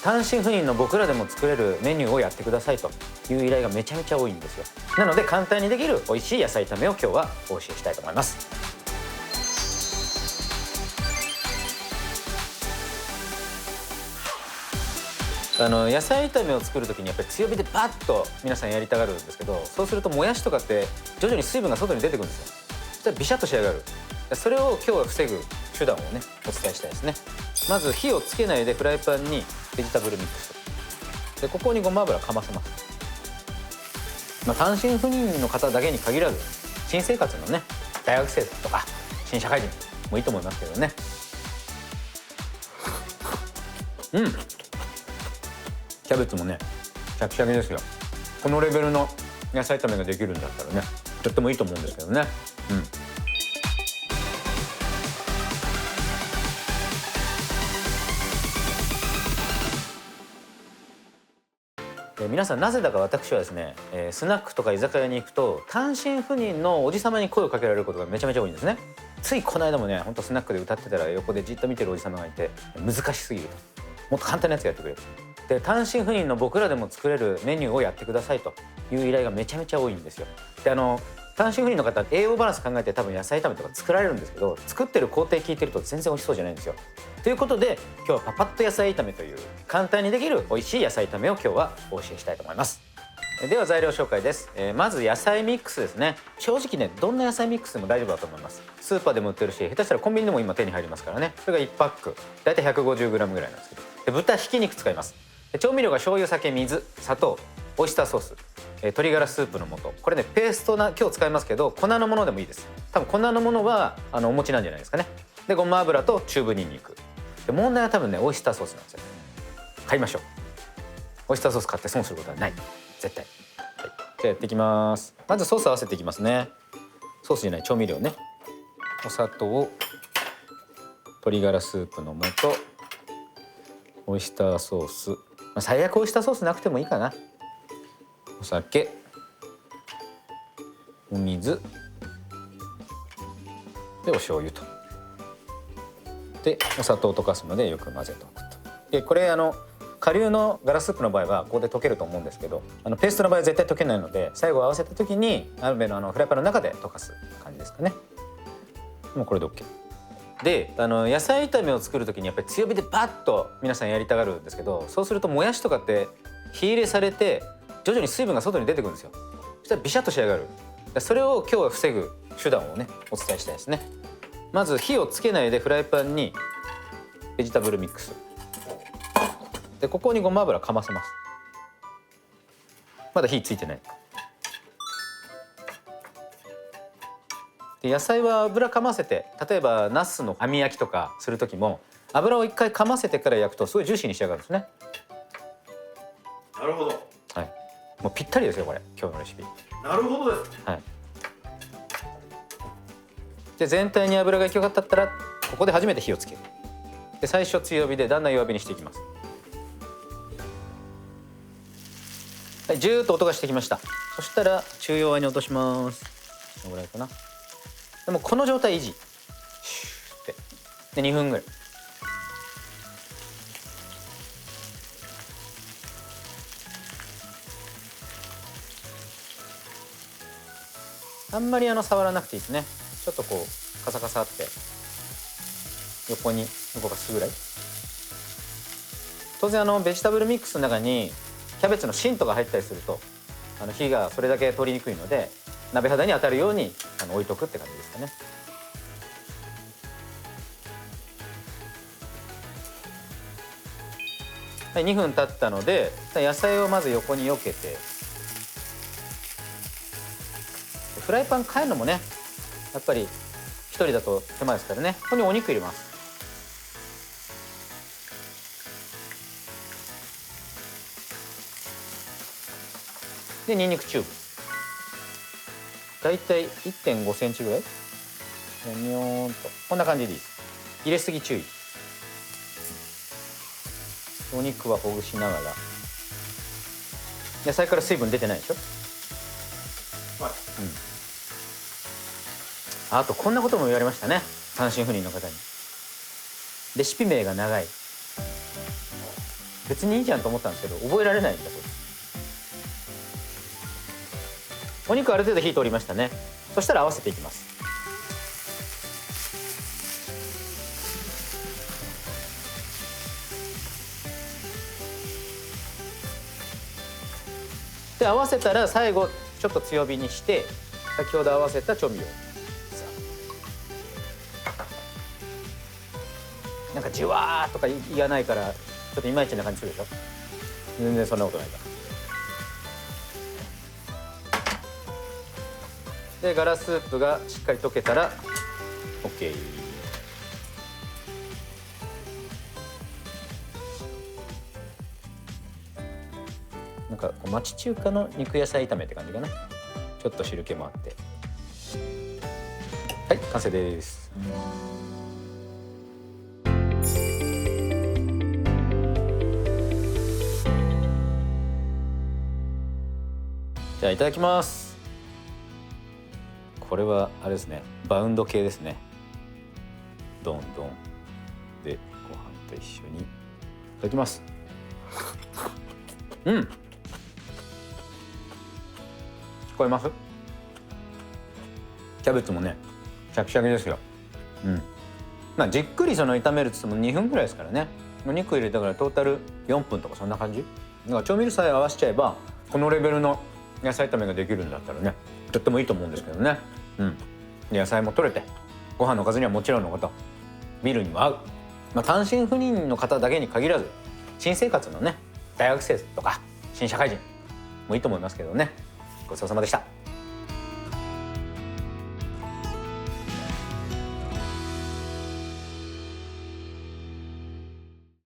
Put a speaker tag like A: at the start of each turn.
A: 単身赴任の僕らでも作れるメニューをやってくださいという依頼がめちゃめちゃ多いんですよ。なので簡単にできる美味しい野菜炒めを今日はお教えしたいと思います。野菜炒めを作る時にやっぱり強火でバッと皆さんやりたがるんですけど、そうするともやしとかって徐々に水分が外に出てくるんですよ。そしたらビシャッと仕上がる。それを今日は防ぐ手段をねお伝えしたいですね。まず火をつけないでフライパンにベジタブルミックスで、ここにごま油かませます。単身赴任の方だけに限らず新生活のね大学生とか新社会人もいいと思いますけどね。キャベツもねシャキシャキですよ。このレベルの野菜炒めができるんだったらねとってもいいと思うんですけどね。皆さんなぜだか私はですね、スナックとか居酒屋に行くと単身赴任のおじさまに声をかけられることがめちゃめちゃ多いんですね。ついこの間もねほんとスナックで歌ってたら横でじっと見てるおじさまがいて、難しすぎると、もっと簡単なやつやってくれと。で単身赴任の僕らでも作れるメニューをやってくださいという依頼がめちゃめちゃ多いんですよ。で単身赴任の方栄養バランス考えて多分野菜炒めとか作られるんですけど、作ってる工程聞いてると全然美味しそうじゃないんですよ。ということで今日はパパッと野菜炒めという簡単にできる美味しい野菜炒めを今日はお教えしたいと思います。では材料紹介です。まず野菜ミックスですね。正直ねどんな野菜ミックスでも大丈夫だと思います。スーパーでも売ってるし下手したらコンビニでも今手に入りますからね。それが1パック大体 150g ぐらいなんですけど、で豚ひき肉使います。で調味料が醤油、酒、水、砂糖、オイスターソース、鶏ガラスープの素、これねペーストな今日使いますけど粉のものでもいいです。多分粉のものはお持ちなんじゃないですかね。でごま油とチューブニンニクで、問題は多分ねオイスターソースなんですよ。買いましょう。オイスターソース買って損することはない絶対。じゃあやっていきます。まずソース合わせていきますね。ソースじゃない調味料ね。お砂糖、鶏ガラスープの素、オイスターソース、最悪オイスターソースなくてもいいかな。お酒、お水でお醤油と、でお砂糖を溶かすまでよく混ぜておくと。でこれ顆粒のガラススープの場合はここで溶けると思うんですけど、ペーストの場合は絶対溶けないので最後合わせた時に鍋のフライパンの中で溶かす感じですかね。もうこれで OK。で野菜炒めを作る時にやっぱり強火でバッと皆さんやりたがるんですけど、そうするともやしとかって火入れされて徐々に水分が外に出てくるんですよ。そしたらビシャッと仕上がる。それを今日は防ぐ手段をねお伝えしたいですね。まず火をつけないでフライパンにベジタブルミックスで、ここにごま油かませます。まだ火ついてない。で野菜は油かませて、例えばナスの網焼きとかする時も油を一回かませてから焼くとすごいジューシーに仕上がるんですね。
B: なるほど。
A: はい、もうぴったりですよこれ今日のレシピ。
B: なるほどです。
A: はい。で全体に油が行き渡ったらここで初めて火をつける。で最初強火でだんだん弱火にしていきます。はい、ジューッと音がしてきました。そしたら中弱に落とします。このぐらいかな。でもこの状態維持。シューってで2分ぐらい。あんまり触らなくていいですね。ちょっとこうカサカサって横に動かすぐらい。当然ベジタブルミックスの中にキャベツの芯とか入ったりすると火がそれだけ通りにくいので鍋肌に当たるように置いとくって感じですかね。はい、2分経ったので野菜をまず横に避けて、フライパン変えるのもねやっぱり1人だと手間ですからね。ここにお肉入れます。でニンニクチューブだいたい 1.5 センチぐらいにょーんとこんな感じでいいです。入れすぎ注意。お肉はほぐしながら。野菜から水分出てないでしょ。
B: はい。
A: あとこんなことも言われましたね、単身赴任の方に。レシピ名が長い。別にいいじゃんと思ったんですけど覚えられないんだそうです。お肉ある程度火通りましたね。そしたら合わせていきます。で合わせたら最後ちょっと強火にして先ほど合わせた調味料、なんかじわーとか言わないからちょっといまいちな感じするでしょ。全然そんなことないから。でガラスープがしっかり溶けたら OK。 なんかこう町中華の肉野菜炒めって感じかな。ちょっと汁気もあって、はい完成です。じゃあいただきます。これはあれですね、バウンド系ですね。ドンドンでご飯と一緒にいただきます。うん、聞こえます？キャベツもねシャキシャキですよ。まあじっくりその炒めるっつっても2分ぐらいですからね。お肉入れたからトータル4分とかそんな感じ。だから調味料さえ合わせちゃえばこのレベルの野菜炒めができるんだったらね、とってもいいと思うんですけどね。野菜も取れてご飯のおかずにはもちろんのことビールにも合う。単身赴任の方だけに限らず新生活のね大学生とか新社会人もいいと思いますけどね。ごちそうさまでした。